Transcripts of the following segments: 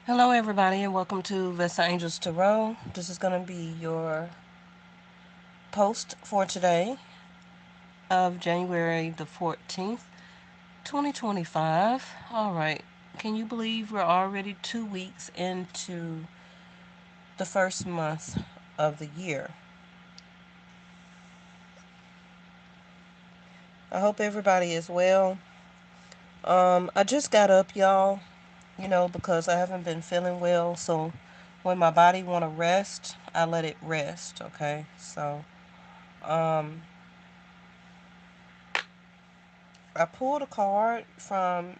Hello, everybody, and welcome to Vesta Angels Tarot. This is going to be your post for today of January the 14th, 2025. All right, can you believe we're already 2 weeks into the first month of the year? I hope everybody is well. I just got up, y'all, because I haven't been feeling well. So when my body want to rest, I let it rest, okay? So, um, I pulled a card from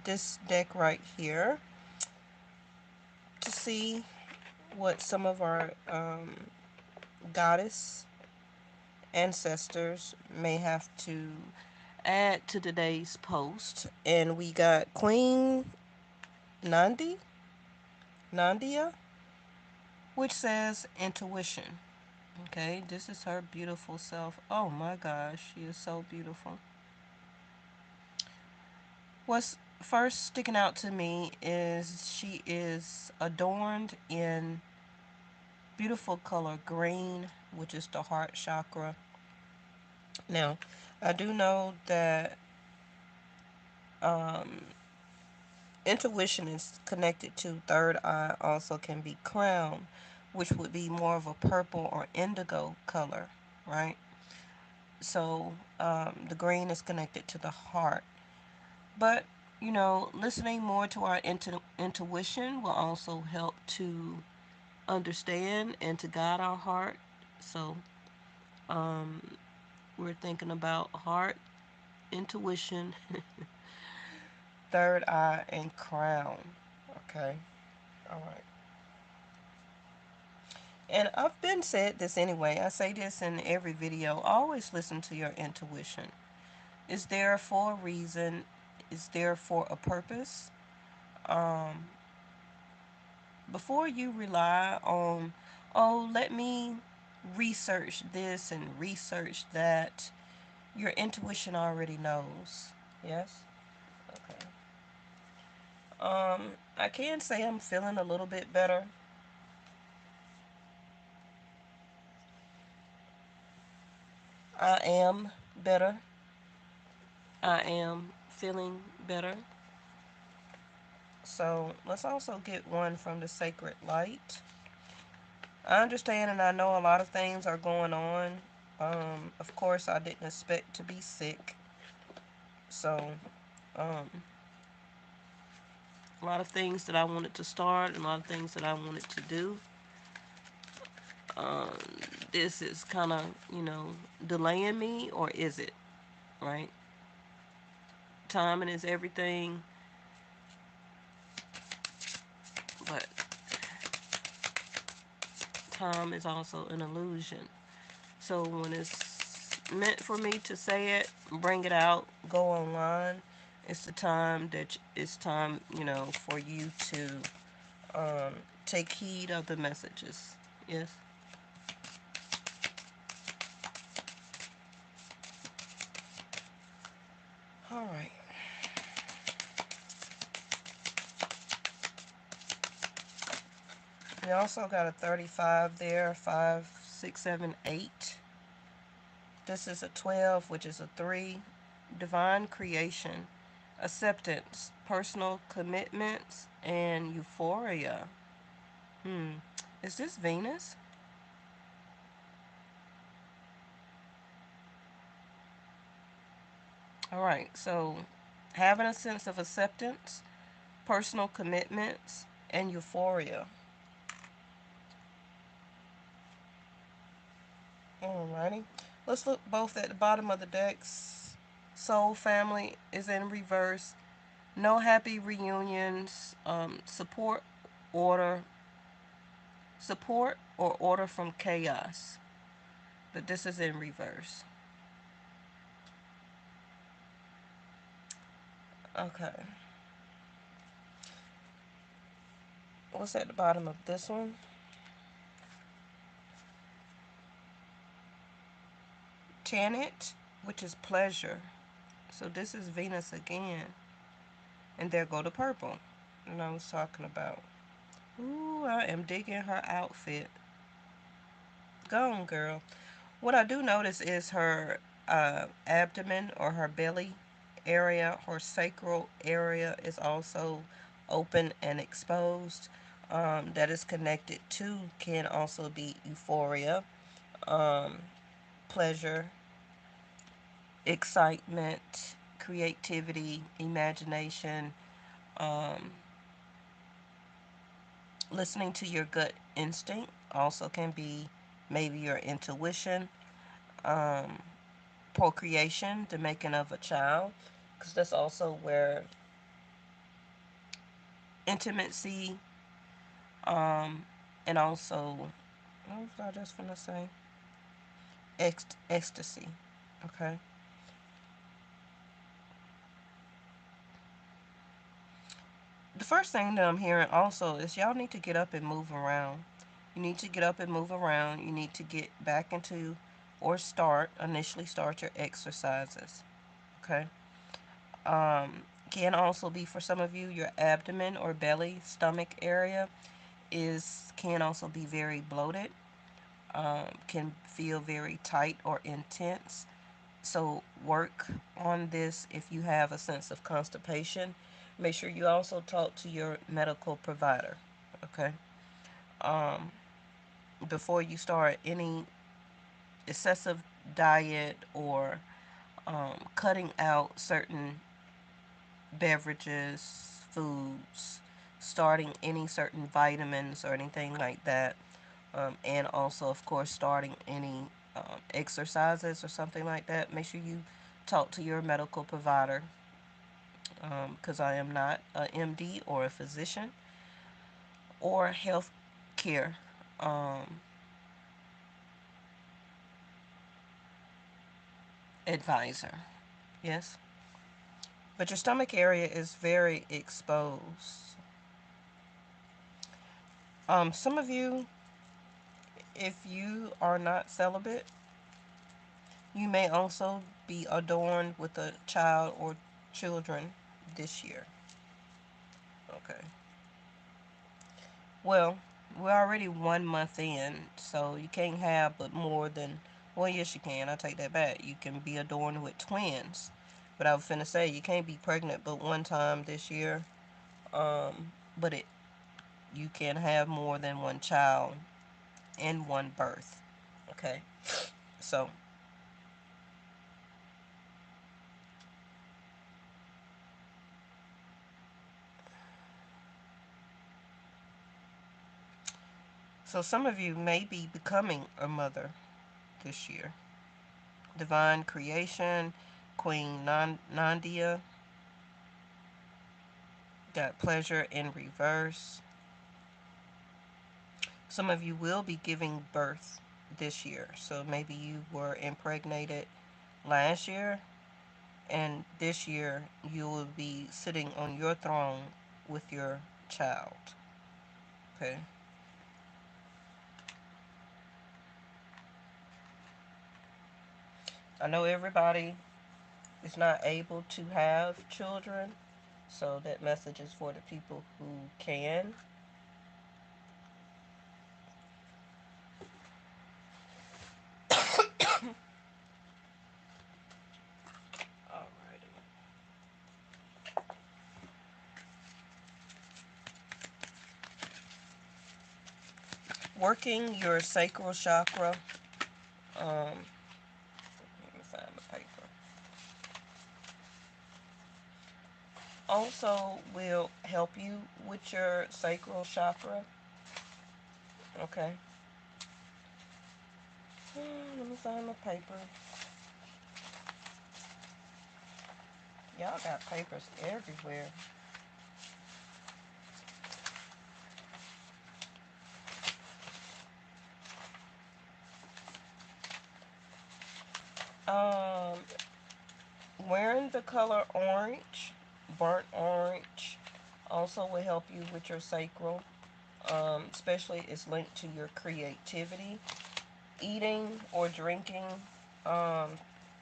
this deck right here to see what some of our goddess ancestors may have to add to today's post. And we got Queen Nandi, Nandia, which says intuition. Okay, this is her beautiful self. Oh my gosh, she is so beautiful. What's first sticking out to me is she is adorned in beautiful color green, which is the heart chakra. Now, I do know that um, intuition is connected to third eye, also can be crown, which would be more of a purple or indigo color, right? So the green is connected to the heart. But, listening more to our intuition will also help to understand and to guide our heart. So um, we're thinking about heart, intuition, third eye, and crown. Okay. All right. And I've been said this anyway. I say this in every video. Always listen to your intuition. It's there for a reason. It's there for a purpose. Um, Before you rely on, oh, let me research this and research that, your intuition already knows. Yes? Okay. I can say I'm feeling a little bit better. I am better. I am feeling better. So let's also get one from the sacred light. I understand and I know a lot of things are going on. Of course, I didn't expect to be sick. So, um, a lot of things that I wanted to start, and a lot of things that I wanted to do. Um, this is kind of, delaying me, or is it? Right? Timing is everything, but time is also an illusion. So when it's meant for me to say it, bring it out, go online, it's the time that it's time, for you to um, take heed of the messages. Yes. All right. We also got a 35 there, 5, 6, 7, 8. This is a 12, which is a 3. Divine creation, acceptance, personal commitments, and euphoria. Hmm. Is this Venus? All right. So, having a sense of acceptance, personal commitments, and euphoria. Alrighty. Let's look both at the bottom of the decks. Soul family is in reverse. No happy reunions. Order, support or order from chaos. But this is in reverse. Okay. What's at the bottom of this one? Tanit, which is pleasure. So this is Venus again. And there go the purple. And I was talking about. Ooh, I am digging her outfit. Go on, girl. What I do notice is her abdomen or her belly area, her sacral area is also open and exposed. That is connected to can also be euphoria, um, pleasure, excitement, creativity, imagination, um, listening to your gut instinct also can be maybe your intuition, um, procreation, the making of a child, because that's also where intimacy, um, and also, what was I just gonna say? Ecstasy. Okay. The first thing that I'm hearing also is y'all need to get up and move around. You need to get up and move around. You need to get back into or initially start your exercises. Okay. Can also be for some of you your abdomen or belly, stomach area is can also be very bloated, can feel very tight or intense. So work on this if you have a sense of constipation. Make sure you also talk to your medical provider. Okay. Um, Before you start any excessive diet or cutting out certain beverages, foods, starting any certain vitamins or anything like that, and also, of course, starting any exercises or something like that. Make sure you talk to your medical provider because I am not a MD or a physician or a health care um, advisor. Yes, but your stomach area is very exposed. Some of you, if you are not celibate, you may also be adorned with a child or children this year. Okay. Well, we're already 1 month in, so you can't have but more than. Well, yes, you can. I take that back. You can be adorned with twins, but I was finna say you can't be pregnant but one time this year. But you can have more than one child in one birth. Okay, so some of you may be becoming a mother this year. Divine creation, Queen Nandia got pleasure in reverse. Some of you will be giving birth this year. So maybe you were impregnated last year, and this year you will be sitting on your throne with your child. Okay. I know everybody is not able to have children, so that message is for the people who can. Alrighty. Working your sacral chakra. Let me find the paper. Also will help you with your sacral chakra. Okay. Let me find my paper. Y'all got papers everywhere. Um, Wearing the color orange, burnt orange, also will help you with your sacral. Especially it's linked to your creativity. Eating or drinking um,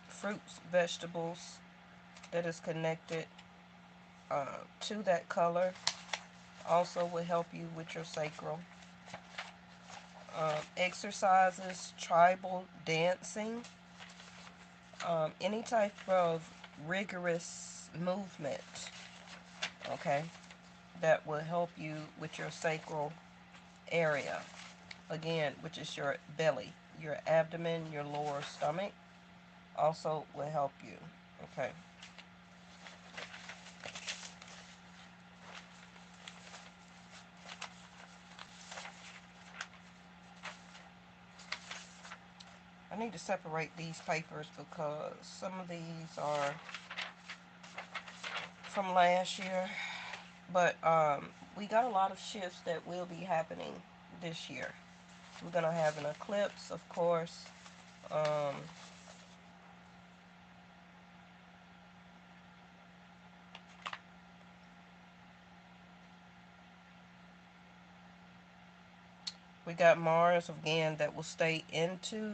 fruits, vegetables that is connected to that color Also will help you with your sacral. Exercises, tribal dancing, any type of rigorous movement, okay, that will help you with your sacral area. Again, which is your belly, your abdomen, your lower stomach, also will help you. Okay. I need to separate these papers because some of these are from last year. But we got a lot of shifts that will be happening this year. We're gonna have an eclipse, of course. Um, we got Mars again that will stay into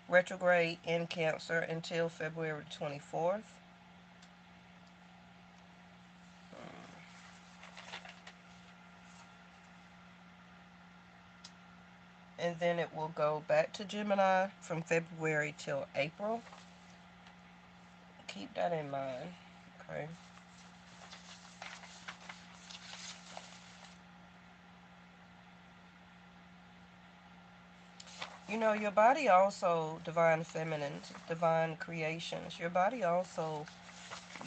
retrograde in Cancer until February 24th. And then it will go back to Gemini from February till April. Keep that in mind. Okay. You know, your body also, divine feminine, divine creations, your body also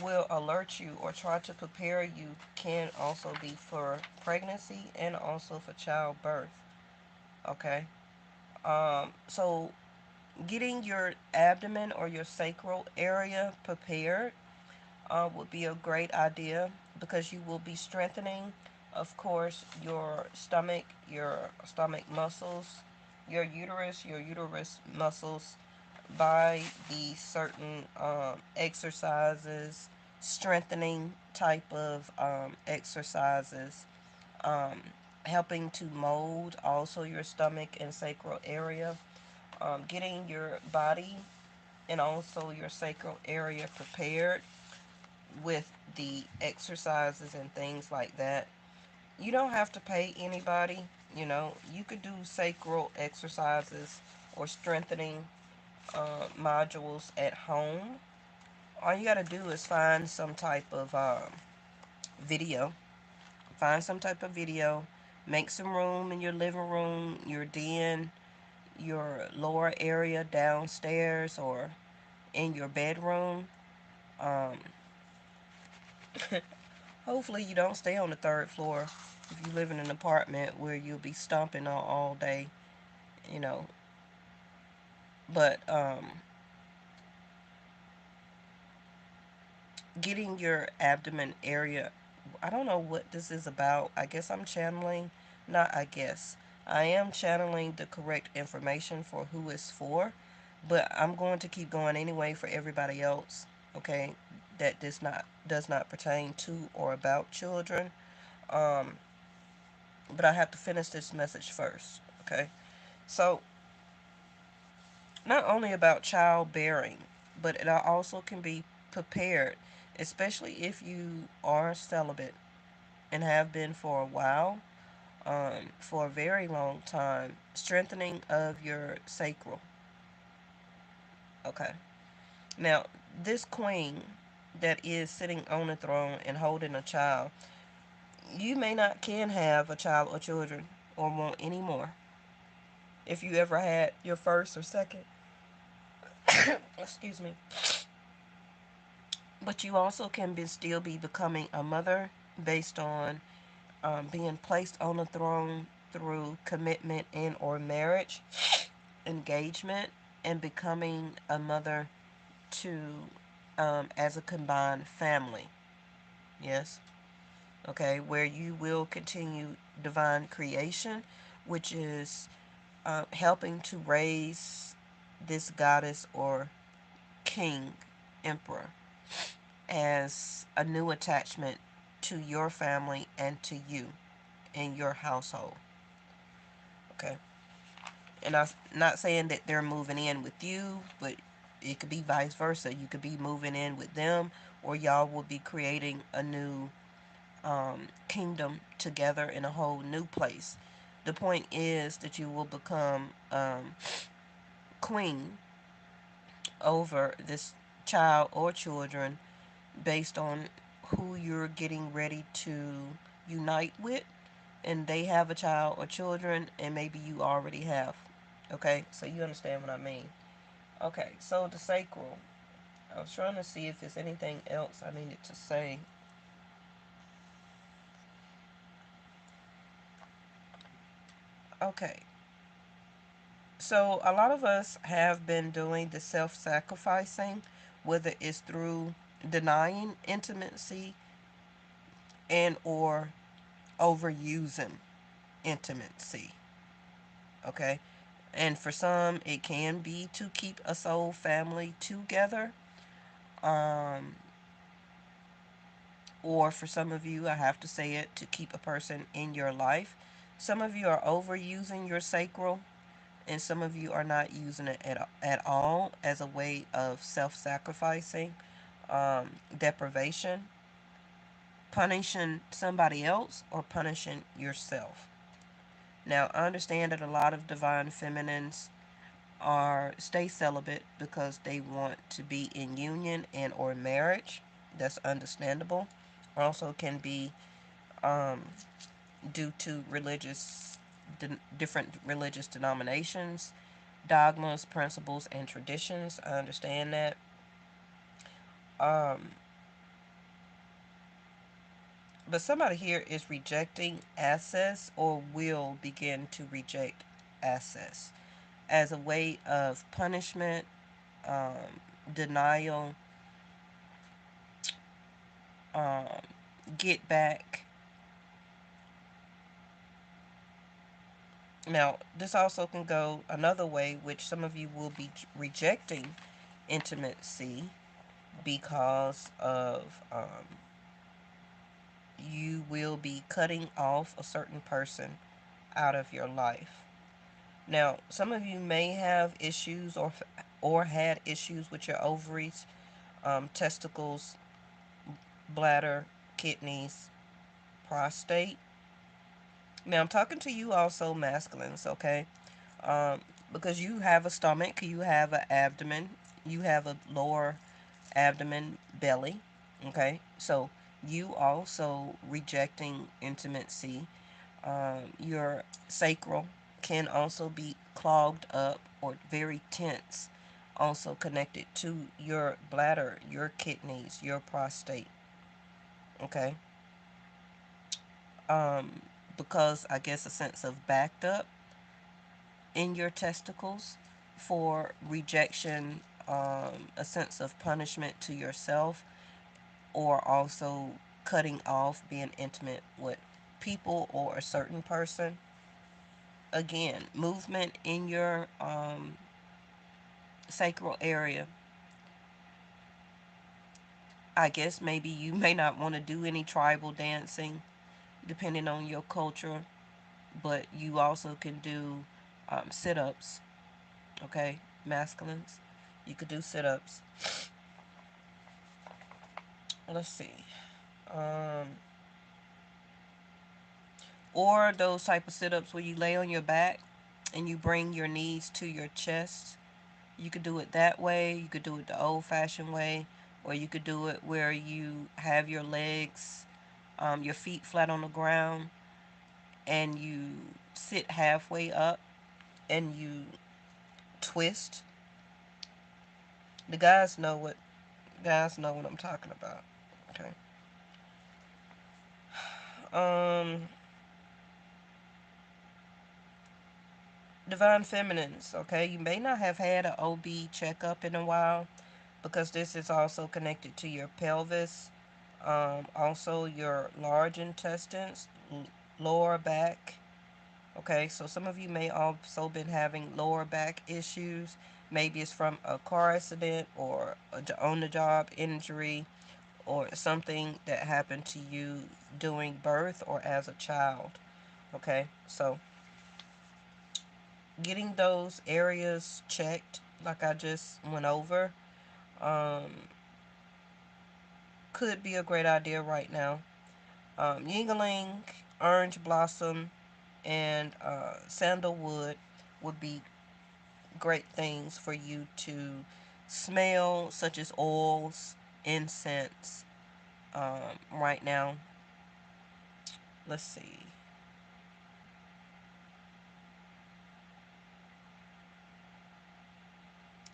will alert you or try to prepare you, can also be for pregnancy and also for childbirth. Okay. So getting your abdomen or your sacral area prepared would be a great idea because you will be strengthening, of course, your stomach muscles, your uterus muscles by the certain exercises, strengthening type of exercises, um, helping to mold also your stomach and sacral area, getting your body and also your sacral area prepared with the exercises and things like that. You don't have to pay anybody, you know, you could do sacral exercises or strengthening modules at home. All you got to do is find some type of video. Find some type of video. Make some room in your living room, your den, your lower area downstairs, or in your bedroom. Um, Hopefully you don't stay on the third floor if you live in an apartment where you'll be stomping all day, you know. But getting your abdomen area, I don't know what this is about. I guess I'm channeling, not I guess. I am channeling the correct information for who it's for, but I'm going to keep going anyway for everybody else, okay? That does not pertain to or about children. Um, but I have to finish this message first, okay? So, not only about childbearing, but it also can be prepared, especially if you are celibate and have been for a while, for a very long time, strengthening of your sacral. Okay. Now, this queen that is sitting on the throne and holding a child, you may not can have a child or children or want any more if you ever had your first or second. Excuse me. But you also can still be becoming a mother based on being placed on the throne through commitment and or marriage, engagement, and becoming a mother to as a combined family. Yes. Okay, where you will continue divine creation, which is helping to raise this goddess or king, emperor, as a new attachment to your family and to you and your household. Okay. And I'm not saying that they're moving in with you, but it could be vice versa. You could be moving in with them, or y'all will be creating a new kingdom together in a whole new place. The point is that you will become queen over this child or children based on who you're getting ready to unite with, and they have a child or children, and maybe you already have. Okay, so you understand what I mean. Okay, so the sacral. I was trying to see if there's anything else I needed to say. Okay, so a lot of us have been doing the self sacrificing, whether it's through denying intimacy and or overusing intimacy. Okay, and for some it can be to keep a soul family together, um, or for some of you, I have to say it, to keep a person in your life. Some of you are overusing your sacral, and some of you are not using it at all as a way of self sacrificing, deprivation, punishing somebody else, or punishing yourself. Now, I understand that a lot of divine feminines are stay celibate because they want to be in union and or marriage. That's understandable. Also can be um, due to different religious denominations, dogmas, principles, and traditions. I understand that. Um, but somebody here is rejecting access or will begin to reject access as a way of punishment, denial, um, get back. Now, this also can go another way, which some of you will be rejecting intimacy because of you will be cutting off a certain person out of your life. Now, some of you may have issues or had issues with your ovaries, testicles, bladder, kidneys, prostate. Now, I'm talking to you also masculines, okay? Um, because you have a stomach, you have an abdomen, you have a lower abdomen, belly. Okay, so you also rejecting intimacy. Your sacral can also be clogged up or very tense, also connected to your bladder, your kidneys, your prostate. Okay, um, because I guess a sense of backed up in your testicles for rejection, a sense of punishment to yourself, or also cutting off being intimate with people or a certain person. Again, movement in your sacral area. I guess maybe you may not want to do any tribal dancing depending on your culture, but you also can do sit ups, okay? Masculines. You could do sit ups. Let's see. Um, or those type of sit ups where you lay on your back and you bring your knees to your chest. You could do it that way. You could do it the old fashioned way. Or you could do it where you have your legs, your feet flat on the ground, and you sit halfway up and you twist. The guys know what I'm talking about. Okay. Um, Divine feminines. Okay, you may not have had an OB checkup in a while because this is also connected to your pelvis, also your large intestines, lower back. Okay, so some of you may also been having lower back issues. Maybe it's from a car accident or on the job injury or something that happened to you during birth or as a child. Okay, so getting those areas checked, like I just went over, um, could be a great idea right now. Yingling, orange blossom, and sandalwood would be great things for you to smell, such as oils, incense. Right now, let's see.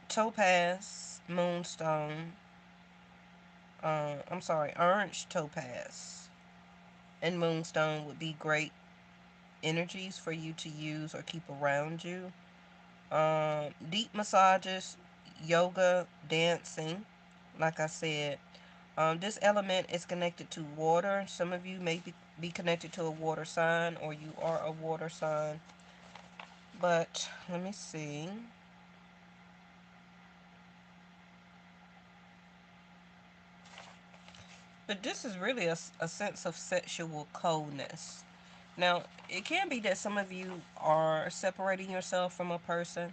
Topaz, moonstone. I'm sorry, orange topaz and moonstone would be great energies for you to use or keep around you. Deep massages, yoga, dancing. Like I said, this element is connected to water. Some of you may be connected to a water sign, or you are a water sign. But let me see. But this is really a sense of sexual coldness. Now, it can be that some of you are separating yourself from a person,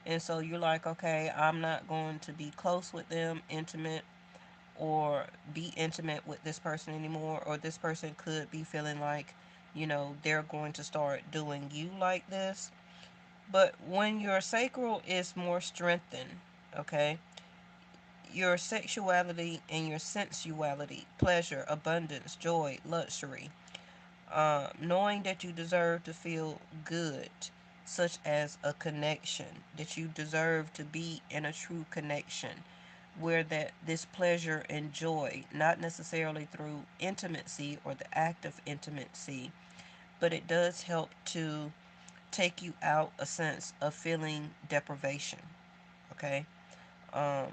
and so you're like, okay, I'm not going to be close with them, intimate, or be intimate with this person anymore, or this person could be feeling like, they're going to start doing you like this. But when your sacral is more strengthened, okay, your sexuality and your sensuality, pleasure, abundance, joy, luxury, knowing that you deserve to feel good, such as a connection, that you deserve to be in a true connection, where that this pleasure and joy, not necessarily through intimacy or the act of intimacy, but it does help to take you out a sense of feeling deprivation. Okay, um,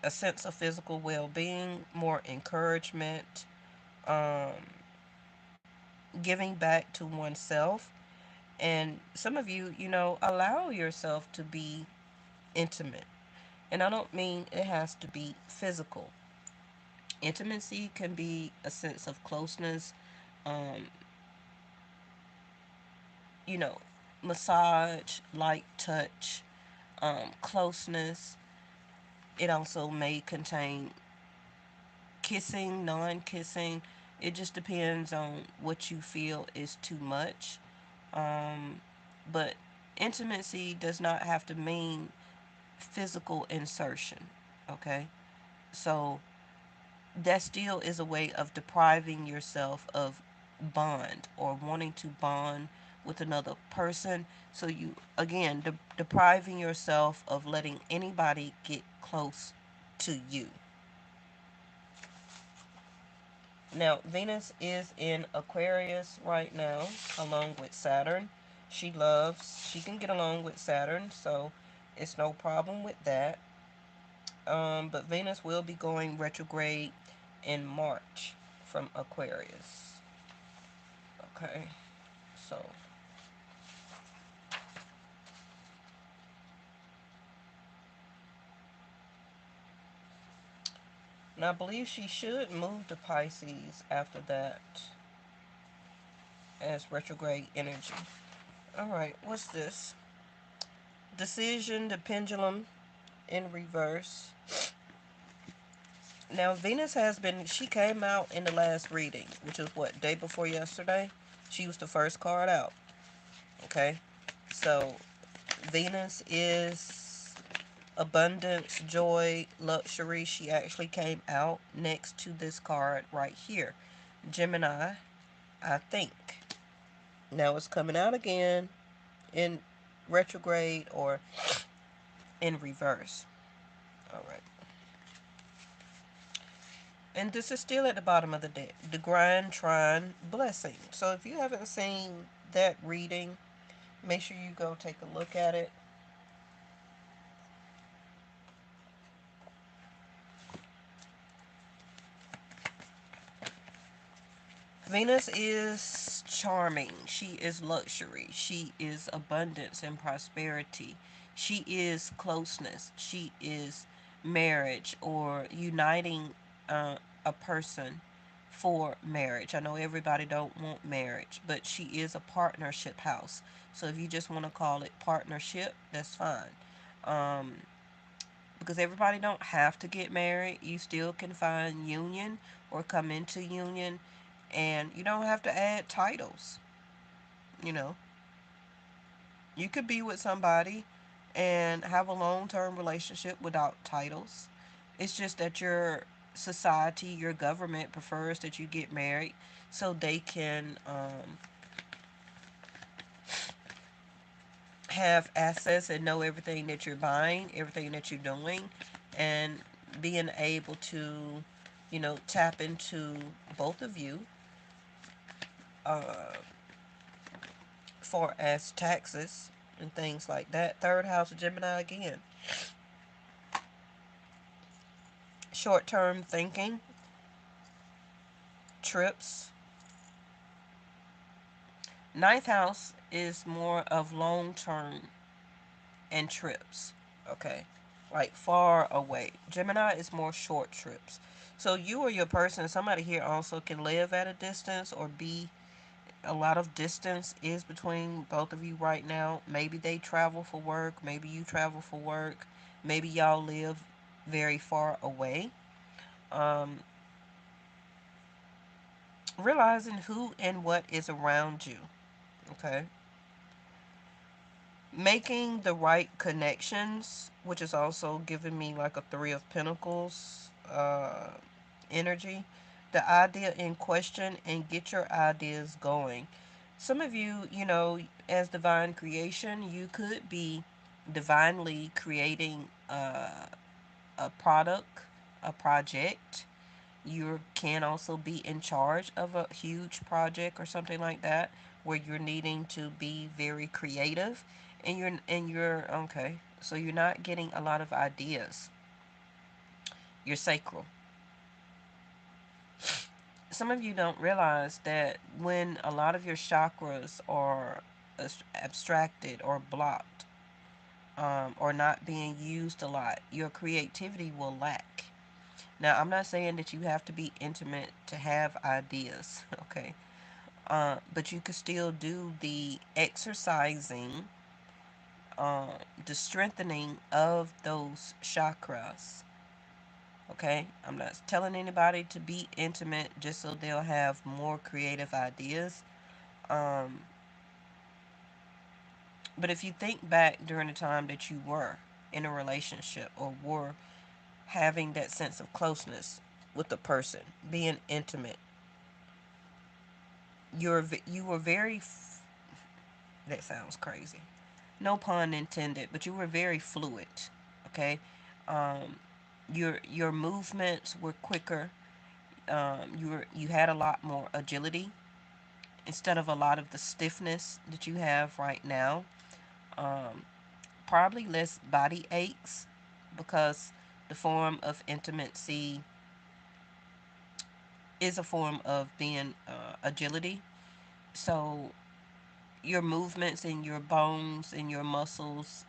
a sense of physical well-being, more encouragement, um, giving back to oneself. And some of you, allow yourself to be intimate. And I don't mean it has to be physical. Intimacy can be a sense of closeness, um, you know, massage, light touch, closeness. It also may contain kissing, non kissing. It just depends on what you feel is too much. Um, but intimacy does not have to mean physical insertion. Okay? So that still is a way of depriving yourself of bond or wanting to bond with another person. So you, again, depriving yourself of letting anybody get close to you. Now, Venus is in Aquarius right now, along with Saturn. She can get along with Saturn, so it's no problem with that. But Venus will be going retrograde in March from Aquarius. Okay, so now I believe she should move to Pisces after that as retrograde energy. All right, what's this? Decision, the pendulum in reverse. Now Venus has been. She came out in the last reading, which was what, day before yesterday. She was the first card out. Okay, so Venus is abundance, joy, luxury. She actually came out next to this card right here, Gemini, I think. Now it's coming out again in retrograde or in reverse. All right. And this is still at the bottom of the deck. The Grind Trine Blessing. So if you haven't seen that reading, make sure you go take a look at it. Venus is charming. She is luxury. She is abundance and prosperity. She is closeness. She is marriage or uniting a person for marriage. I know everybody don't want marriage, but she is a partnership house. So if you just want to call it partnership, that's fine. Um, because everybody don't have to get married. You still can find union or come into union, and you don't have to add titles. You know, you could be with somebody and have a long-term relationship without titles. It's just that your society, your government prefers that you get married so they can have access and know everything that you're buying, everything that you're doing, and being able to, tap into both of you uh, for as taxes and things like that. Third house of Gemini again. Short term thinking, trips. Ninth house is more of long term and trips. Okay. Like far away. Gemini is more short trips. So you or your person, somebody here also can live at a distance or be a lot of distance is between both of you right now. Maybe they travel for work. Maybe you travel for work. Maybe y'all live very far away. Um, Realizing who and what is around you. Okay. Making the right connections, which is also giving me like a Three of Pentacles energy. The idea in question and get your ideas going. Some of you, as divine creation, you could be divinely creating a product, a project. You can also be in charge of a huge project or something like that where you're needing to be very creative, and you're okay. So you're not getting a lot of ideas. You're sacral. Some of you don't realize that when a lot of your chakras are abstracted or blocked, or not being used a lot, your creativity will lack. Now, I'm not saying that you have to be intimate to have ideas, okay? But you could still do the exercising, the strengthening of those chakras, okay? I'm not telling anybody to be intimate just so they'll have more creative ideas. Um, but if you think back during the time that you were in a relationship or were having that sense of closeness with the person, being intimate, you were very that sounds crazy. No pun intended, but you were very fluid. Okay, um, your movements were quicker. You had a lot more agility instead of a lot of the stiffness that you have right now. Um, Probably less body aches because the form of intimacy is a form of being agility. So your movements and your bones and your muscles,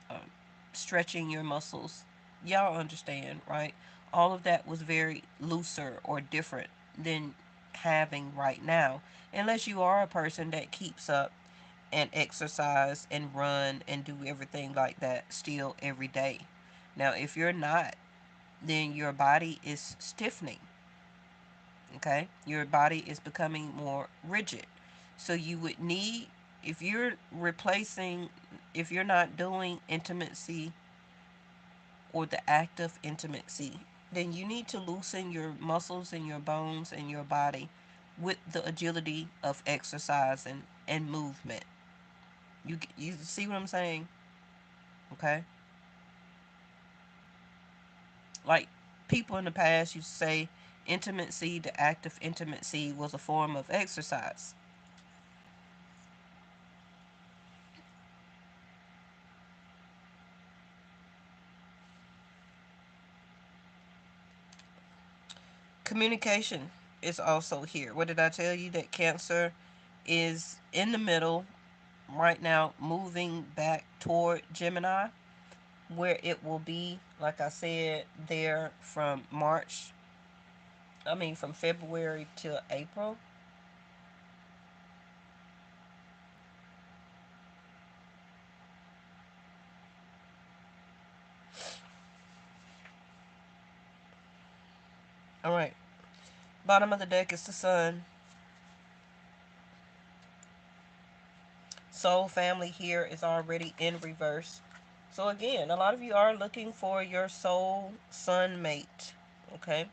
stretching your muscles, y'all understand, right? All of that was very looser or different than having right now, unless you are a person that keeps up and exercise and run and do everything like that still every day. Now, if you're not, then your body is stiffening. Okay, your body is becoming more rigid, so you would need, if you're replacing, if you're not doing intimacy or the act of intimacy, then you need to loosen your muscles and your bones and your body with the agility of exercise and movement. You see what I'm saying? Okay, like people in the past used to say intimacy, the act of intimacy was a form of exercise. Communication is also here. What did I tell you? That Cancer is in the middle right now, moving back toward Gemini, where it will be, like I said, there from from February to April. All right. Bottom of the deck is the sun. Soul family here is already in reverse. So again, a lot of you are looking for your soul sun mate. Okay.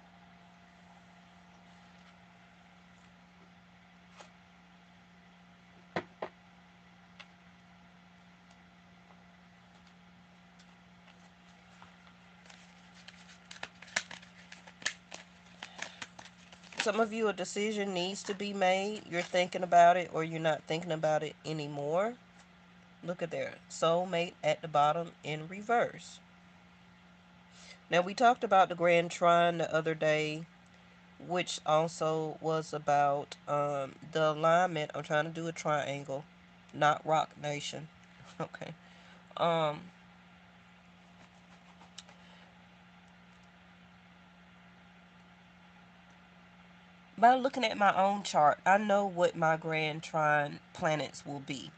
Some of you, a decision needs to be made. You're thinking about it or you're not thinking about it anymore. Look at there. Soulmate at the bottom in reverse. Now, we talked about the Grand Trine the other day, which also was about the alignment. I'm trying to do a triangle, not Rock Nation. Okay. Um, by looking at my own chart, I know what my Grand Trine planets will be.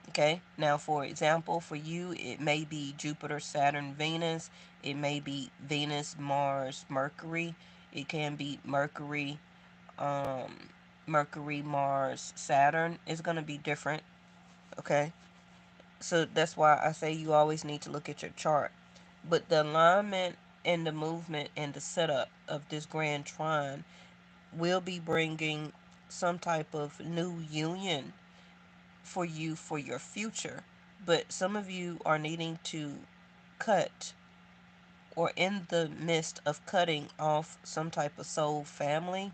Okay, now for example, for you, it may be Jupiter, Saturn, Venus. It may be Venus, Mars, Mercury. It can be Mercury, um, Mercury, Mars, Saturn. It's going to be different. Okay, so that's why I say you always need to look at your chart. But the alignment and the movement and the setup of this grand trine will be bringing some type of new union for you for your future. But some of you are needing to cut or in the midst of cutting off some type of soul family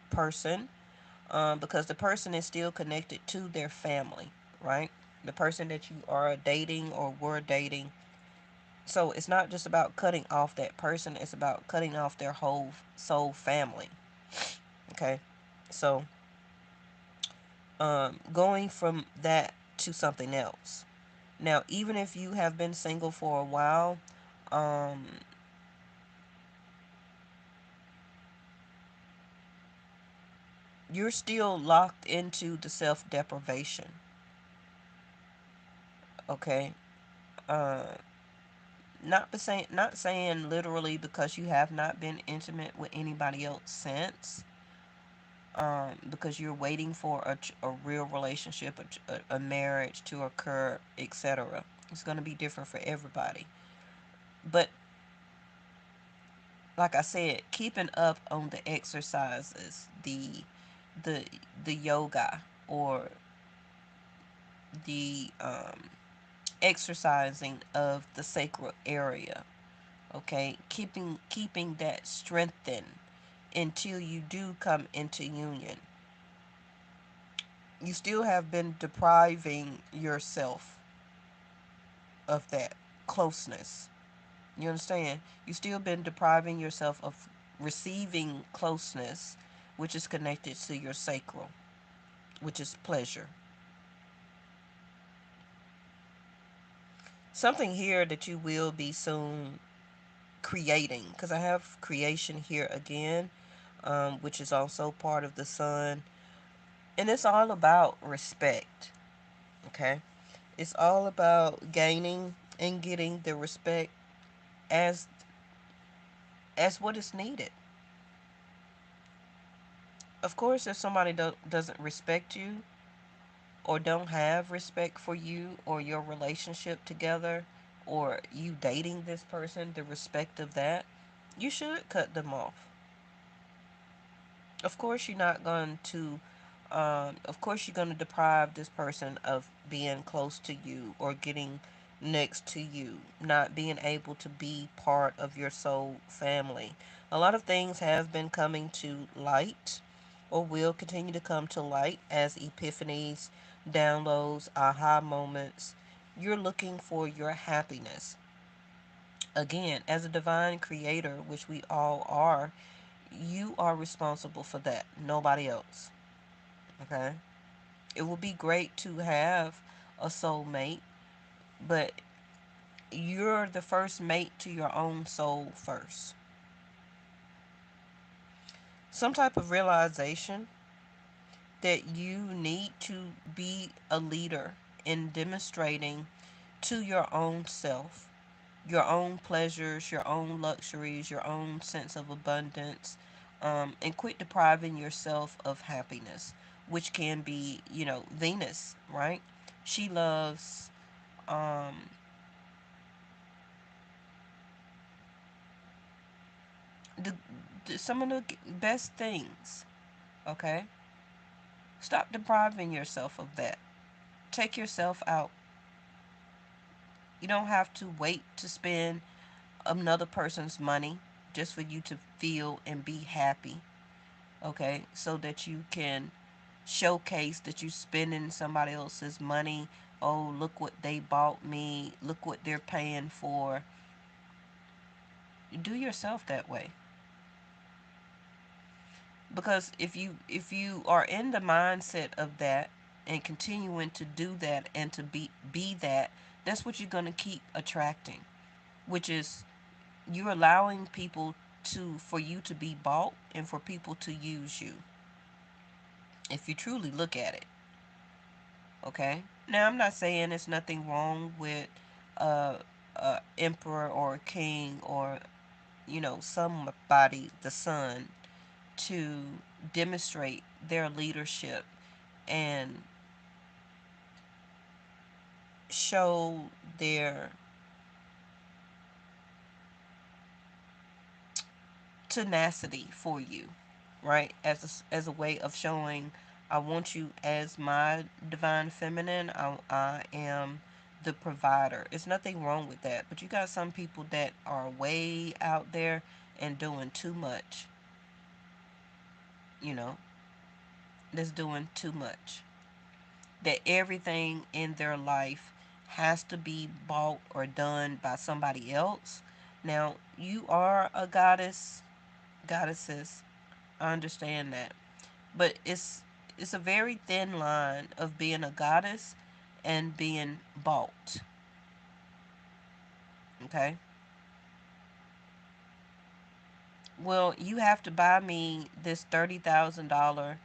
person, because the person is still connected to their family, right? The person that you are dating or were dating. So it's not just about cutting off that person, it's about cutting off their whole soul family. Okay. So going from that to something else. Now, even if you have been single for a while, um, you're still locked into the self deprivation. Okay. Uh, not saying literally because you have not been intimate with anybody else since. Because you're waiting for a real relationship, a marriage to occur, etc. It's going to be different for everybody. But like I said, keeping up on the exercises, the the yoga or the exercising of the sacral area. Okay, keeping that strengthened until you do come into union. You still have been depriving yourself of that closeness. You understand? You still been depriving yourself of receiving closeness, which is connected to your sacral, which is pleasure. Something here that you will be soon creating, because I have creation here again, which is also part of the sun. And it's all about respect. Okay? It's all about gaining and getting the respect as what is needed. Of course, if somebody doesn't respect you or don't have respect for you or your relationship together or you dating this person, the respect of that, you should cut them off. Of course, you're not going to, of course, you're going to deprive this person of being close to you or getting next to you, not being able to be part of your soul family. A lot of things have been coming to light or will continue to come to light as epiphanies, downloads, aha moments. You're looking for your happiness. Again, as a divine creator, which we all are, you are responsible for that, nobody else. Okay? It would be great to have a soulmate, but you're the first mate to your own soul first. Some type of realization that you need to be a leader in demonstrating to your own self, your own pleasures, your own luxuries, your own sense of abundance, And quit depriving yourself of happiness, which can be, Venus, right? She loves um, the, some of the best things, okay? Stop depriving yourself of that. Take yourself out. You don't have to wait to spend another person's money just for you to feel and be happy, okay? So that you can showcase that you're spending somebody else's money. Oh, look what they bought me. Look what they're paying for. Do yourself that way. Because if you are in the mindset of that and continuing to do that and to be that, that's what you're going to keep attracting, which is you're allowing people to for you to be bought and for people to use you if you truly look at it. Okay. Now I'm not saying there's nothing wrong with uh, a emperor or a king or somebody, the sun, to demonstrate their leadership and show their tenacity for you, right? As a way of showing, I want you as my divine feminine. I am the provider. It's nothing wrong with that. But you got some people that are way out there and doing too much, you know, that's doing too much. That everything in their life has to be bought or done by somebody else. Now, you are a goddesses. I understand that. But it's a very thin line of being a goddess and being bought. Okay? Well, you have to buy me this $30,000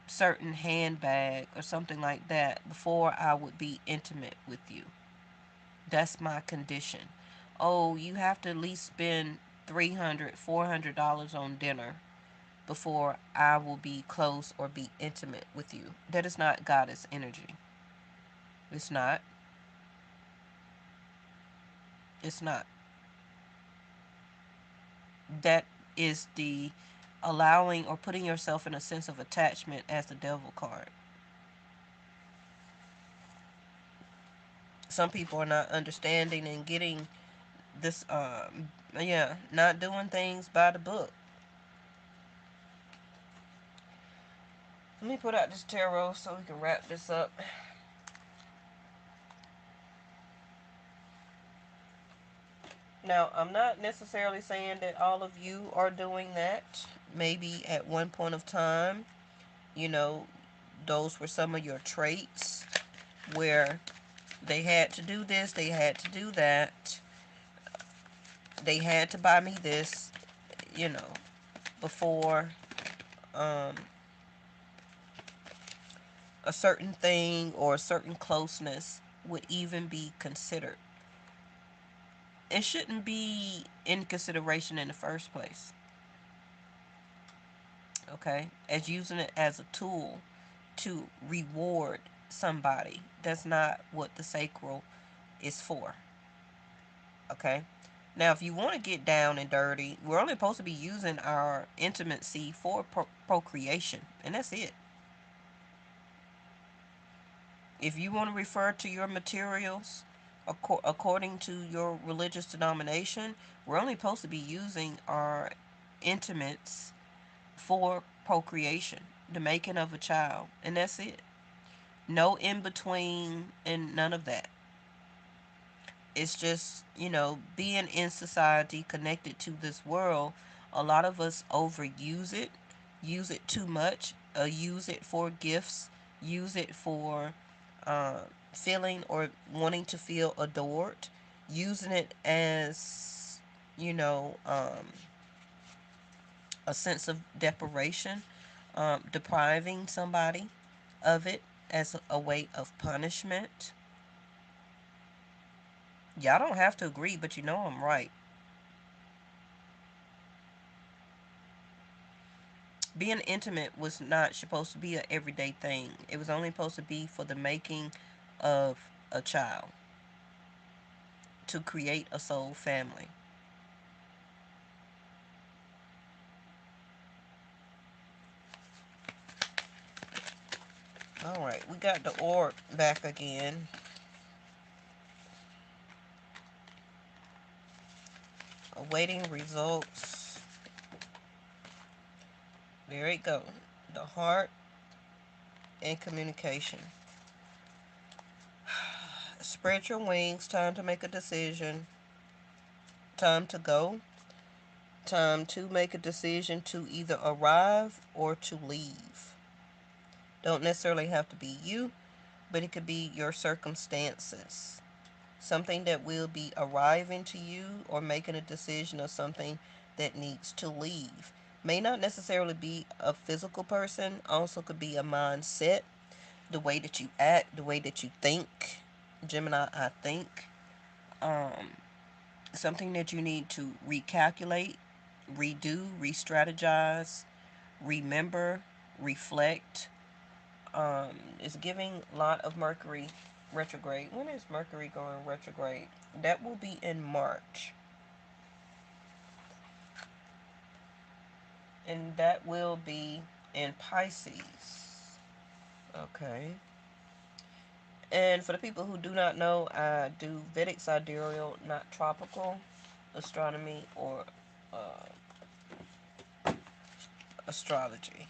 certain handbag or something like that before I would be intimate with you. That's my condition. Oh, you have to at least spend $300, $400 on dinner before I will be close or be intimate with you. That is not goddess energy. It's not. It's not. That is the allowing or putting yourself in a sense of attachment as the devil card. Some people are not understanding and getting this, yeah, not doing things by the book. Let me put out this tarot so we can wrap this up. Now, I'm not necessarily saying that all of you are doing that. Maybe at one point of time, you know, those were some of your traits where they had to do this, they had to do that, they had to buy me this, you know, before um, a certain thing or a certain closeness would even be considered. It shouldn't be in consideration in the first place, okay? As using it as a tool to reward somebody. That's not what the sacral is for, okay? Now, if you want to get down and dirty, we're only supposed to be using our intimacy for procreation, and that's it. If you want to refer to your materials according to your religious denomination, we're only supposed to be using our intimates for procreation, the making of a child, and that's it. No in between and none of that. It's just, being in society connected to this world, a lot of us overuse it, use it too much, use it for gifts, use it for uh, feeling or wanting to feel adored, using it as, you know, um, a sense of deprivation, depriving somebody of it as a way of punishment. Y'all don't have to agree, but you know I'm right. Being intimate was not supposed to be an everyday thing. It was only supposed to be for the making of a child, to create a soul family. All right, we got the orb back again. Awaiting results. There it go. The heart and communication. Spread your wings. Time to make a decision. Time to go. Time to make a decision to either arrive or to leave. Don't necessarily have to be you, but it could be your circumstances. Something that will be arriving to you, or making a decision of something that needs to leave. May not necessarily be a physical person, also could be a mindset, the way that you act, the way that you think. Gemini, I think. Um, Something that you need to recalculate, redo, re strategize, remember, reflect. It's giving a lot of Mercury retrograde. When is Mercury going retrograde? That will be in March. And that will be in Pisces. Okay. And for the people who do not know, I do Vedic sidereal, not tropical astronomy or uh, astrology.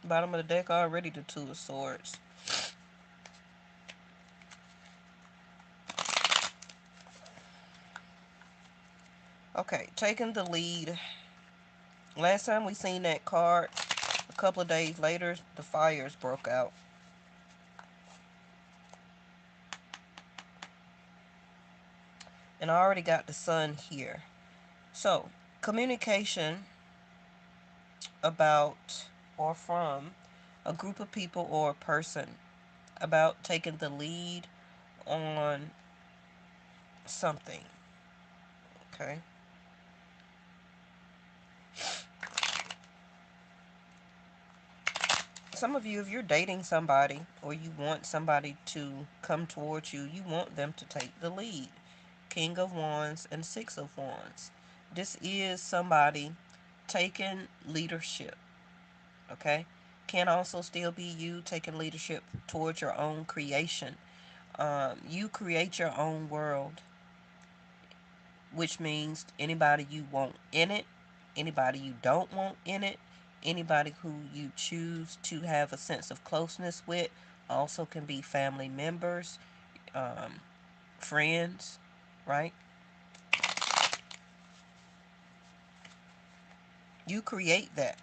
Bottom of the deck already, the Two of Swords. Okay, taking the lead. Last time we seen that card, a couple of days later, the fires broke out. And I already got the sun here. So, communication about or from a group of people or a person about taking the lead on something. Okay. Some of you, if you're dating somebody or you want somebody to come towards you, you want them to take the lead. King of Wands and Six of Wands. This is somebody taking leadership. Okay. Can also still be you taking leadership towards your own creation. You create your own world, which means anybody you want in it, anybody you don't want in it, anybody who you choose to have a sense of closeness with, also can be family members, um, friends, right? You create that.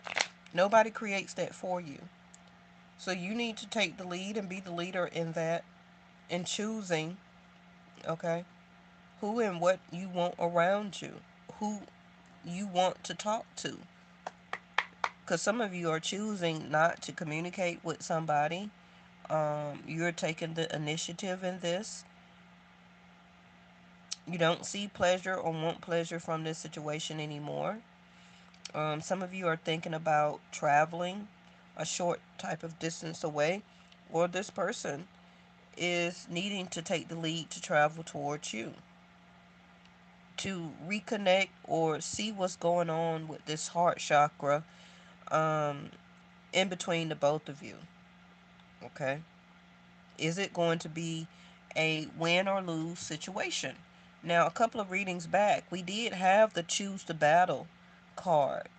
Nobody creates that for you. So you need to take the lead and be the leader in that, in choosing, okay, who and what you want around you, who you want to talk to. Because some of you are choosing not to communicate with somebody. You're taking the initiative in this. You don't see pleasure or want pleasure from this situation anymore. Some of you are thinking about traveling a short type of distance away, or this person is needing to take the lead to travel towards you to reconnect or see what's going on with this heart chakra, um, in between the both of you. Okay. Is it going to be a win or lose situation? Now, a couple of readings back, we did have the choose the battle card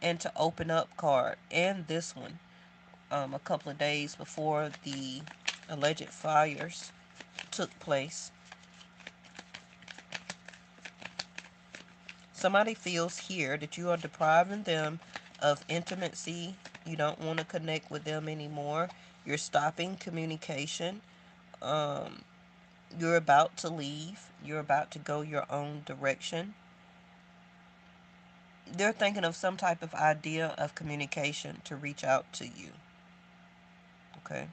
and to open up card, and this one, a couple of days before the alleged fires took place. Somebody feels here that you are depriving them of intimacy. You don't want to connect with them anymore. You're stopping communication. Um, you're about to leave. You're about to go your own direction. They're thinking of some type of idea of communication to reach out to you. Okay.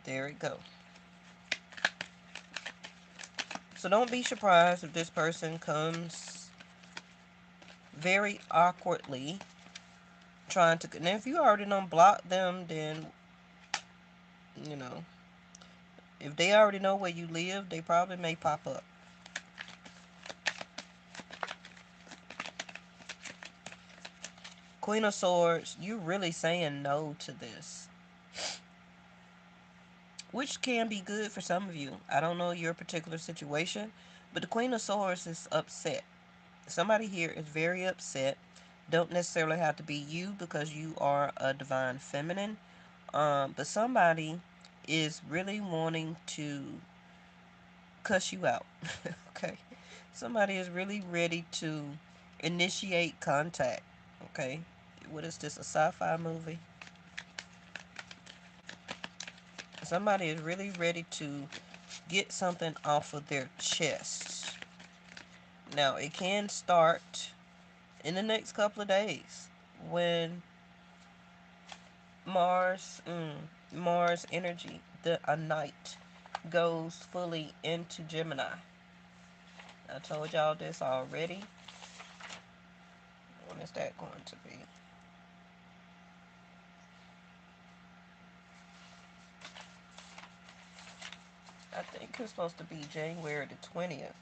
There it go. So don't be surprised if this person comes very awkwardly trying to. Now, if you already don't block them, then you know if they already know where you live, they probably may pop up. Queen of Swords, you really saying no to this, which can be good for some of you. I don't know your particular situation, but the Queen of Swords is upset. Somebody here is very upset. Don't necessarily have to be you because you are a divine feminine, but somebody is really wanting to cuss you out. Okay, somebody is really ready to initiate contact. Okay, what is this? A sci-fi movie? Somebody is really ready to get something off of their chest. Now, it can start in the next couple of days when Mars energy, the a night, goes fully into Gemini. I told y'all this already. When is that going to be? I think it's supposed to be January the 20th.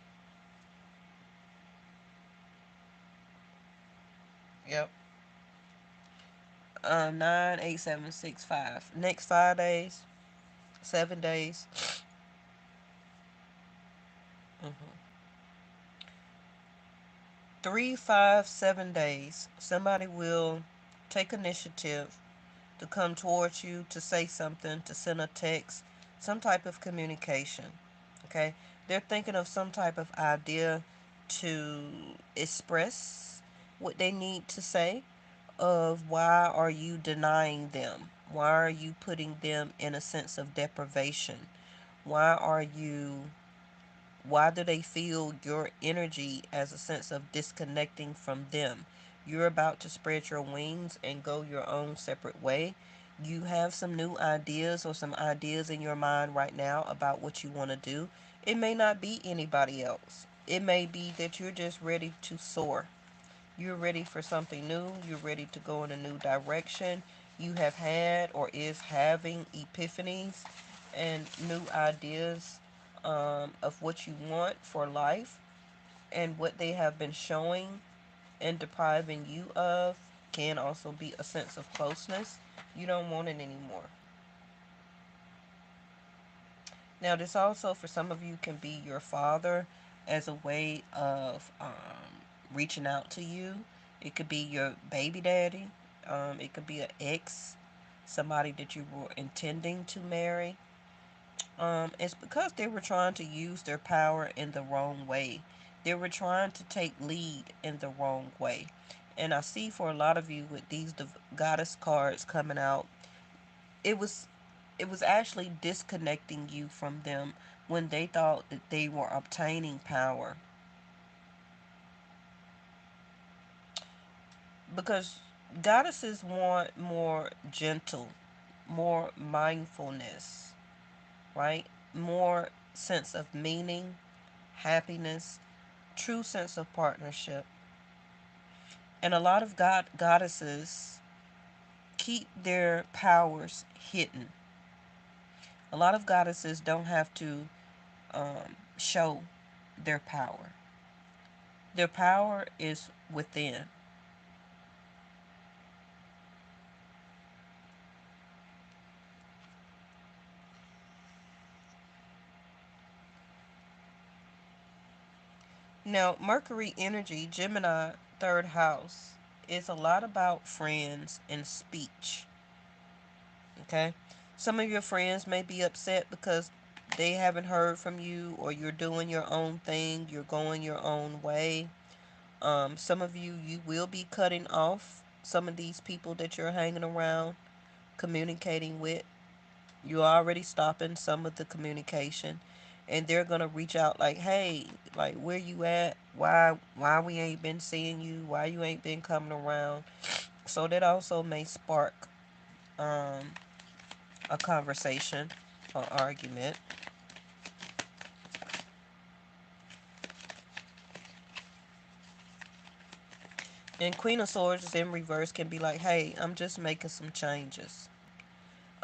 Yep. 98765. Next 5 days, 7 days. 3, 5, 7 days. Somebody will take initiative to come towards you, to say something, to send a text, some type of communication. Okay? They're thinking of some type of idea to express what they need to say, of why are you denying them? Why are you putting them in a sense of deprivation? Why are you why do they feel your energy as a sense of disconnecting from them? You're about to spread your wings and go your own separate way. You have some new ideas or some ideas in your mind right now about what you want to do. It may not be anybody else. It may be that you're just ready to soar. You're ready for something new. You're ready to go in a new direction. You have had or is having epiphanies and new ideas of what you want for life, and what they have been showing and depriving you of can also be a sense of closeness. You don't want it anymore. Now, this also for some of you can be your father as a way of reaching out to you. It could be your baby daddy. It could be an ex, somebody that you were intending to marry. It's because they were trying to use their power in the wrong way. They were trying to take lead in the wrong way. And I see for a lot of you with these goddess cards coming out, it was it was actually disconnecting you from them when they thought that they were obtaining power. Because goddesses want more gentle, more mindfulness, right? More sense of meaning, happiness, true sense of partnership. And a lot of goddesses keep their powers hidden. A lot of goddesses don't have to show their power. Their power is within. Now, Mercury energy, Gemini, third house, is a lot about friends and speech. Okay? Some of your friends may be upset because they haven't heard from you, or you're doing your own thing, you're going your own way. Some of you, you will be cutting off some of these people that you're hanging around, communicating with. You're already stopping some of the communication, and they're gonna reach out like, hey, like, where you at? Why we ain't been seeing you? Why you ain't been coming around? So that also may spark um, a conversation or argument. And Queen of Swords in reverse can be like, hey, I'm just making some changes.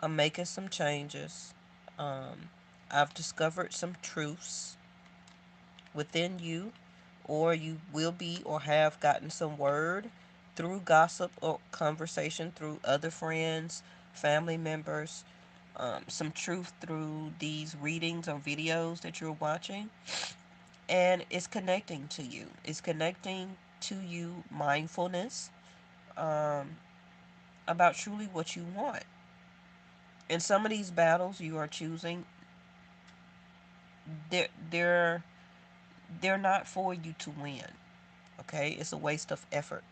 I'm making some changes. Um, I've discovered some truths within you, or you will be or have gotten some word through gossip or conversation through other friends, family members, some truth through these readings or videos that you're watching, and it's connecting to you. It's connecting to you mindfulness, um, about truly what you want. In some of these battles you are choosing, they're they're they're not for you to win. Okay, it's a waste of effort.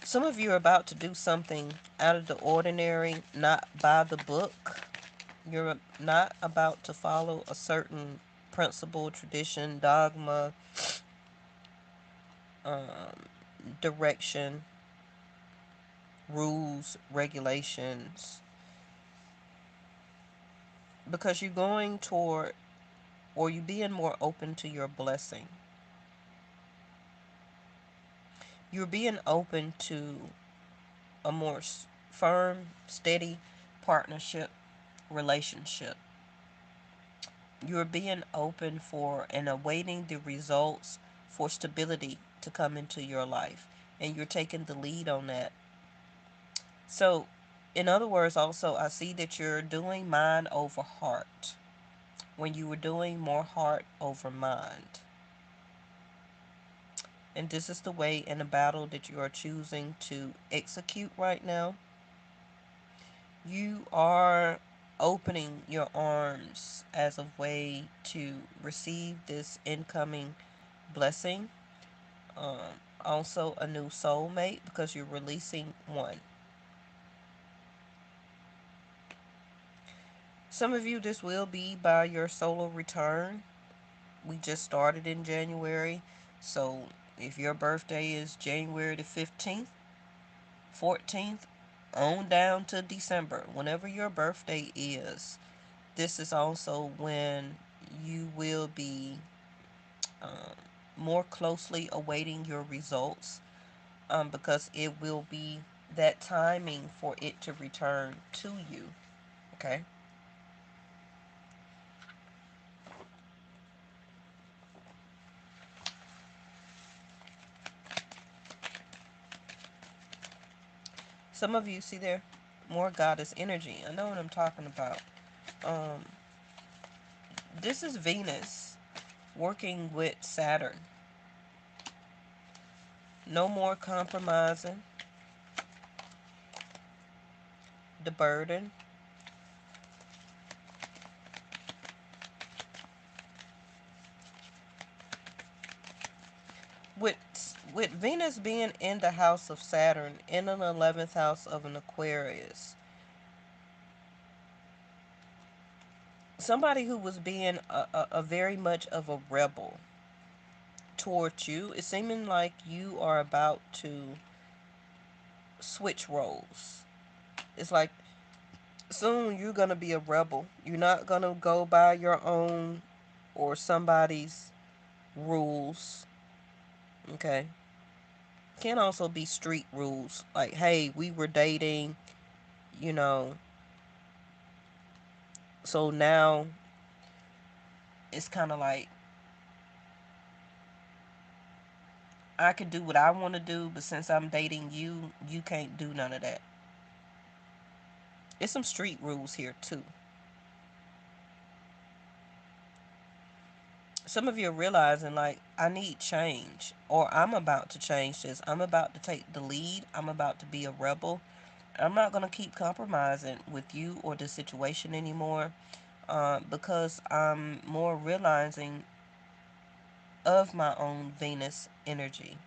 Some of you are about to do something out of the ordinary, not by the book. You're not about to follow a certain principle, tradition, dogma, um, direction, rules, regulations, because you're going toward, or you being more open to your blessing. You're being open to a more firm, steady partnership, relationship. You're being open for and awaiting the results for stability to come into your life. And you're taking the lead on that. So, in other words, also, I see that you're doing mind over heart when you were doing more heart over mind. And this is the way in a battle that you are choosing to execute right now. You are opening your arms as a way to receive this incoming blessing. Also, a new soulmate because you're releasing one. Some of you, this will be by your solar return. We just started in January. So, if your birthday is January the 15th, 14th, on down to December, whenever your birthday is, this is also when you will be um, more closely awaiting your results, because it will be that timing for it to return to you. Okay. Some of you see there more goddess energy. I know what I'm talking about. Um, this is Venus working with Saturn. No more compromising the burden. With Venus being in the house of Saturn, in an 11th house of an Aquarius, somebody who was being a very much of a rebel towards you, it's seeming like you are about to switch roles. It's like soon you're gonna be a rebel. You're not gonna go by your own or somebody's rules. Okay. Can also be street rules. Like, hey, we were dating, you know, so now it's kind of like I can do what I want to do, but since I'm dating you, you can't do none of that. It's some street rules here too. Some of you are realizing like I need change, or I'm about to change this. I'm about to take the lead. I'm about to be a rebel. I'm not gonna keep compromising with you or the situation anymore, because I'm more realizing of my own Venus energy.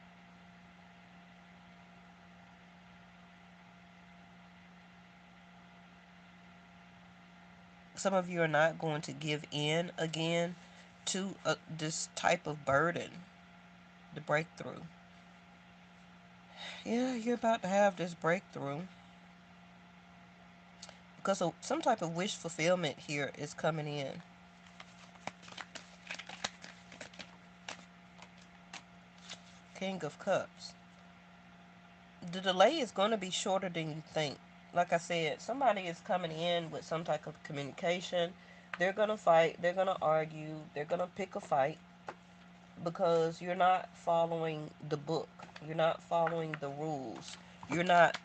Some of you are not going to give in again to this type of burden, the breakthrough. Yeah, you're about to have this breakthrough. because some type of wish fulfillment here is coming in. King of Cups. The delay is going to be shorter than you think. Like I said, somebody is coming in with some type of communication. They're going to fight. They're going to argue. They're going to pick a fight because you're not following the book. You're not following the rules. You're not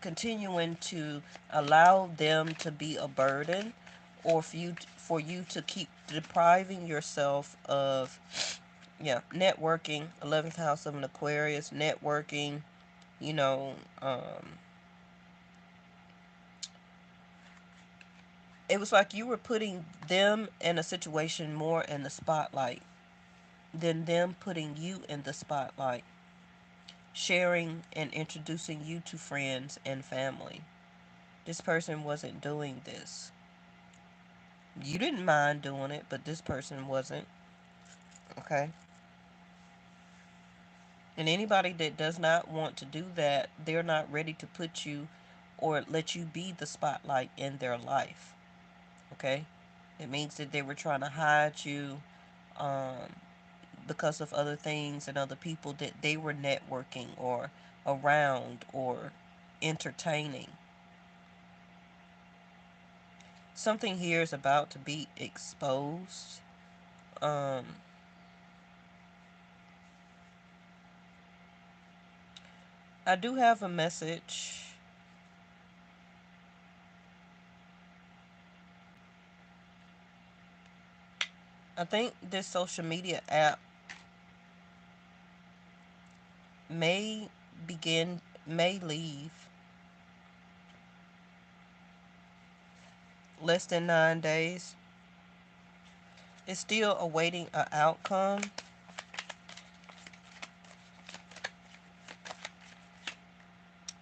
continuing to allow them to be a burden, or for you to keep depriving yourself of, yeah, networking. 11th house of an Aquarius, networking, you know, it was like you were putting them in a situation more in the spotlight than them putting you in the spotlight, sharing and introducing you to friends and family. This person wasn't doing this. You didn't mind doing it, but this person wasn't. Okay? And anybody that does not want to do that, they're not ready to put you or let you be the spotlight in their life. Okay? It means that they were trying to hide you, um, because of other things and other people that they were networking or around or entertaining. Something here is about to be exposed. Um, I do have a message. I think this social media app may may leave less than 9 days. It's still awaiting an outcome.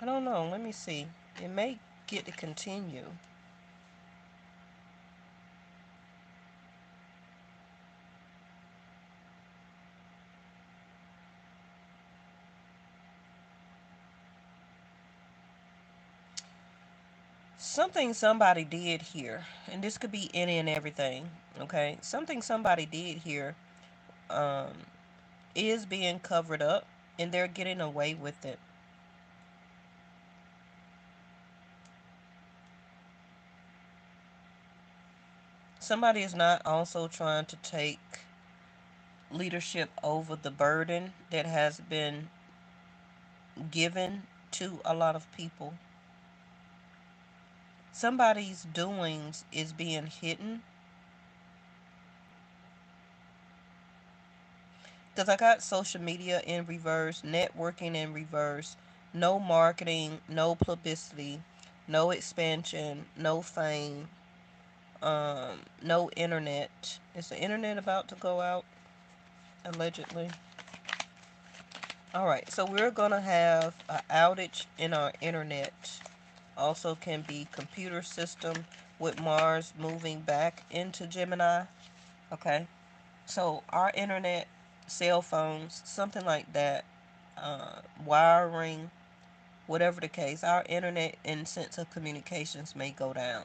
I don't know. Let me see. It may get to continue. Something somebody did here, and this could be any and everything, okay? Something somebody did here um, is being covered up, and they're getting away with it. Somebody is not also trying to take leadership over the burden that has been given to a lot of people. Somebody's doings is being hidden. Because I got social media in reverse, networking in reverse, no marketing, no publicity, no expansion, no fame, no internet. Is the internet about to go out? Allegedly. Alright, so we're going to have an outage in our internet. Also can be computer system with Mars moving back into Gemini. Okay. So our internet, cell phones, something like that, wiring, whatever the case, our internet and sense of communications may go down.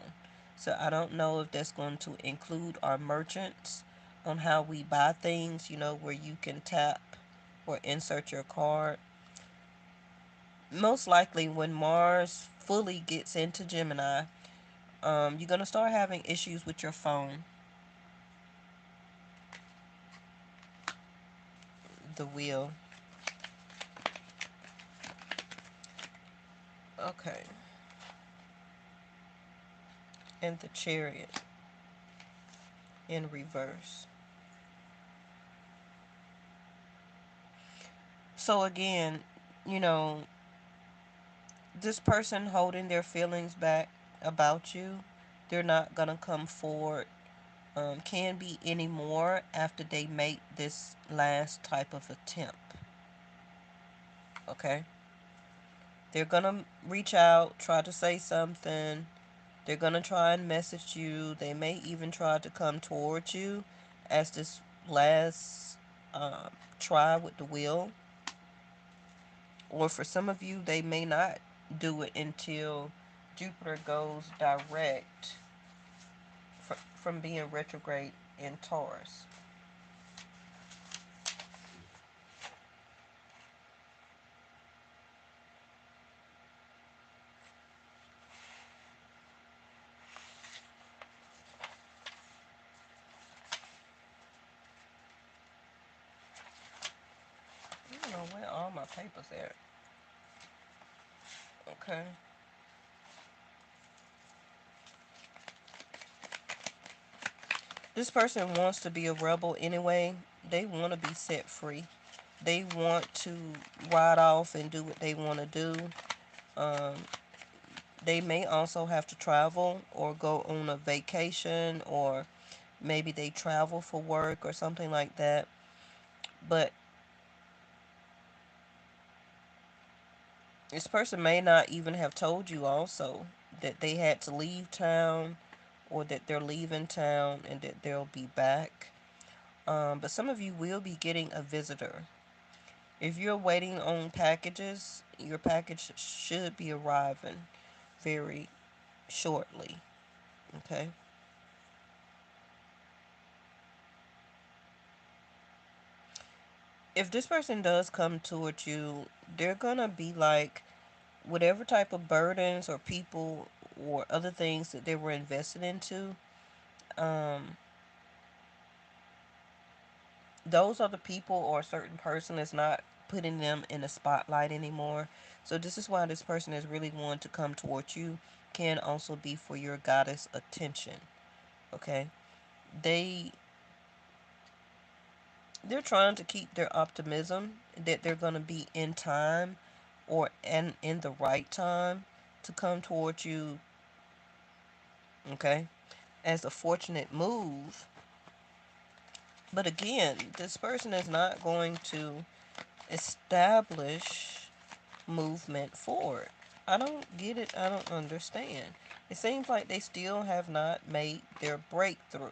So I don't know if that's going to include our merchants on how we buy things, where you can tap or insert your card. Most likely when Mars fully gets into Gemini, you're going to start having issues with your phone. The wheel. Okay. And the chariot in reverse. So again, you know, this person holding their feelings back about you, they're not gonna come forward. Can be anymore after they make this last type of attempt. Okay, they're gonna reach out, try to say something. They're gonna try and message you. They may even try to come towards you as this last try with the wheel. Or for some of you, they may not do it until Jupiter goes direct from being retrograde in Taurus. I don't know where all my papers at. Okay. This person wants to be a rebel anyway. They want to be set free. They want to ride off and do what they want to do. Um, they may also have to travel or go on a vacation, or maybe they travel for work or something like that. But this person may not even have told you also that they had to leave town, or that they're leaving town and that they'll be back. But some of you will be getting a visitor. If you're waiting on packages, your package should be arriving very shortly. Okay. If this person does come towards you, they're gonna be like, whatever type of burdens or people or other things that they were invested into, um, those other people or a certain person is not putting them in the spotlight anymore. So this is why this person is really wanting to come towards you. Can also be for your goddess attention. Okay. They they're trying to keep their optimism that they're going to be in time, or in the right time to come towards you. Okay, as a fortunate move. But again, this person is not going to establish movement forward. I don't get it. I don't understand. It seems like they still have not made their breakthrough.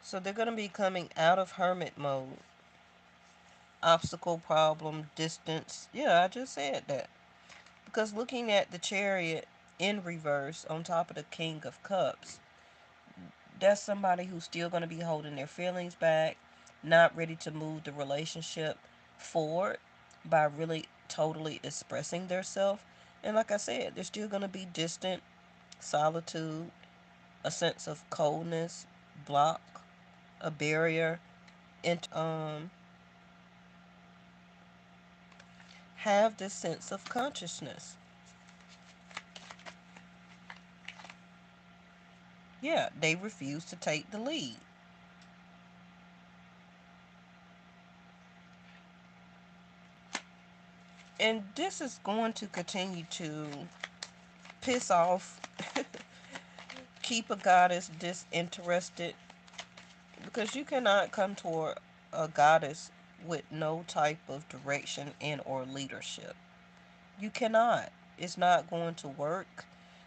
So they're going to be coming out of hermit mode. Obstacle, problem, distance. Yeah, I just said that. Because looking at the chariot in reverse on top of the King of Cups, that's somebody who's still going to be holding their feelings back, not ready to move the relationship forward by really totally expressing themselves. And like I said, they're still going to be distant, solitude, a sense of coldness, block, a barrier, have this sense of consciousness. Yeah, they refuse to take the lead. And this is going to continue to piss off, keep a goddess disinterested, because you cannot come toward a goddess with no type of direction and or leadership. You cannot. It's not going to work.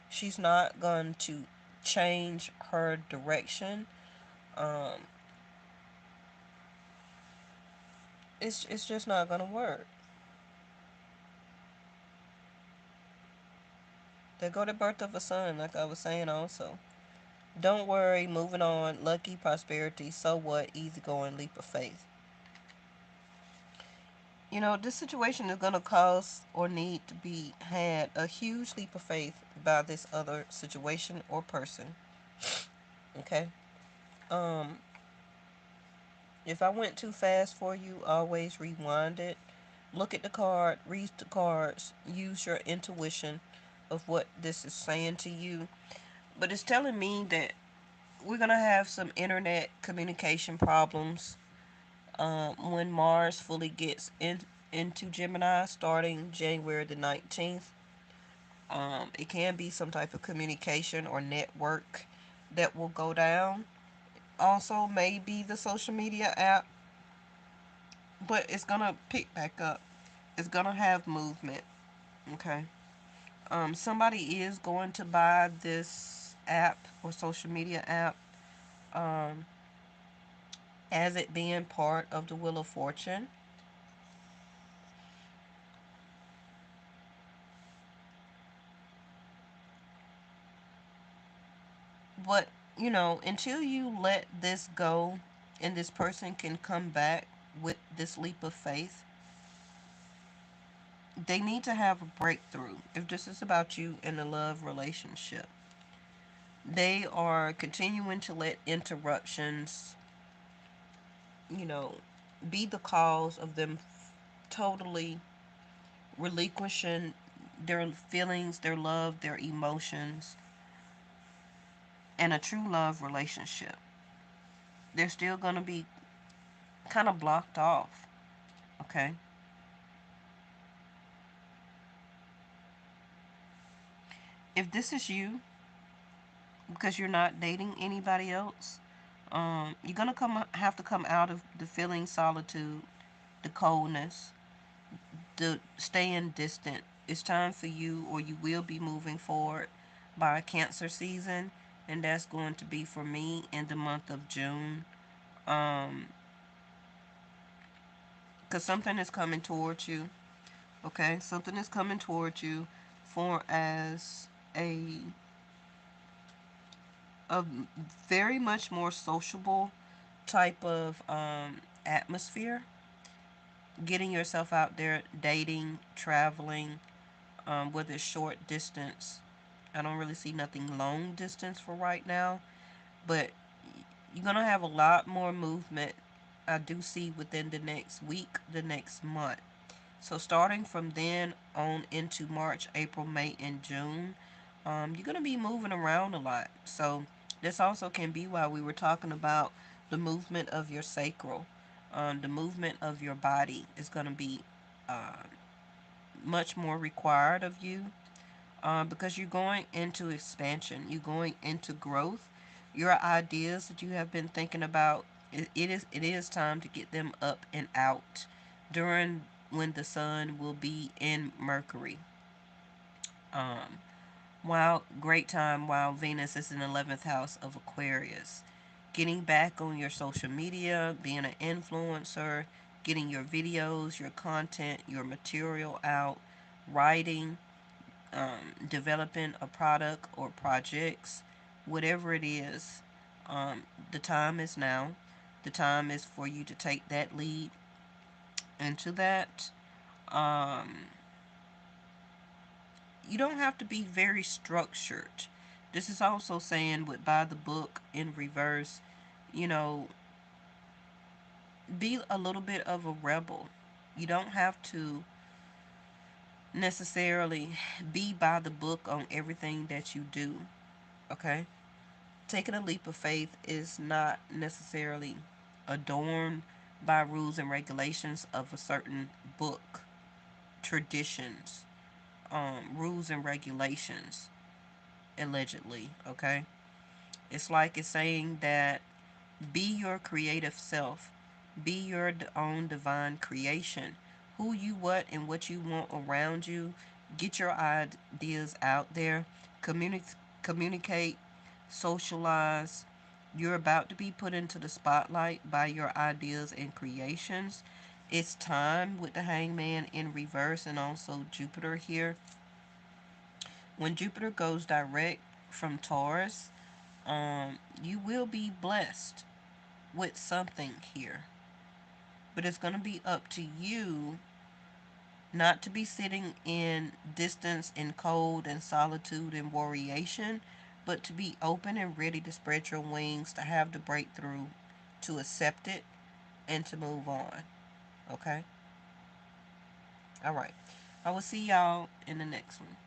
She's not going to change her direction. Um, it's just not going to work. There go the birth of a son, like I was saying also. Don't worry, moving on. Lucky, prosperity, so what? Easy going, leap of faith. You know, this situation is going to cause or need to be had a huge leap of faith by this other situation or person. Okay? Um, if I went too fast for you, always rewind it. Look at the card, read the cards, use your intuition of what this is saying to you. But it's telling me that we're going to have some internet communication problems when Mars fully gets into Gemini starting January the 19th. It can be some type of communication or network that will go down. Also, maybe the social media app, but it's going to pick back up. It's going to have movement. Okay. Somebody is going to buy this app or social media app, um, as it being part of the Wheel of Fortune. But, until you let this go and this person can come back with this leap of faith, they need to have a breakthrough. If this is about you in a love relationship, they are continuing to let interruptions, you know, be the cause of them totally relinquishing their feelings, their love, their emotions, and a true love relationship. They're still going to be kind of blocked off, okay? If this is you, because you're not dating anybody else, you're going to have to come out of the feeling solitude, the coldness, the staying distant. It's time for you, or you will be moving forward by Cancer season, and that's going to be for me in the month of June. Um, because something is coming towards you. Okay, something is coming towards you for as a a very much more sociable type of atmosphere. Getting yourself out there, dating, traveling, whether it's short distance. I don't really see nothing long distance for right now, but you're gonna have a lot more movement. I do see within the next week, the next month. So starting from then on into March, April, May, and June, you're gonna be moving around a lot. So this also can be why we were talking about the movement of your sacral. The movement of your body is gonna be uh, much more required of you, because you're going into expansion, you're going into growth. Your ideas that you have been thinking about, it is time to get them up and out during when the sun will be in Mercury. Um, while great time while Venus is in the 11th house of Aquarius. Getting back on your social media, being an influencer, getting your videos, your content, your material out, writing, developing a product or projects, whatever it is, the time is now. The time is for you to take that lead into that. Um, you don't have to be very structured. This is also saying with by the book in reverse, you know, be a little bit of a rebel. You don't have to necessarily be by the book on everything that you do, okay? Taking a leap of faith is not necessarily adorned by rules and regulations of a certain book, traditions, rules and regulations, allegedly, okay? It's like it's saying that be your creative self, be your own divine creation. Who you, what, and what you want around you. Get your ideas out there. Communicate, socialize. You're about to be put into the spotlight by your ideas and creations. It's time with the hangman in reverse and also Jupiter here. When Jupiter goes direct from Taurus, you will be blessed with something here. But it's going to be up to you not to be sitting in distance and cold and solitude and worryation, but to be open and ready to spread your wings, to have the breakthrough, to accept it, and to move on. Okay? All right. I will see y'all in the next one.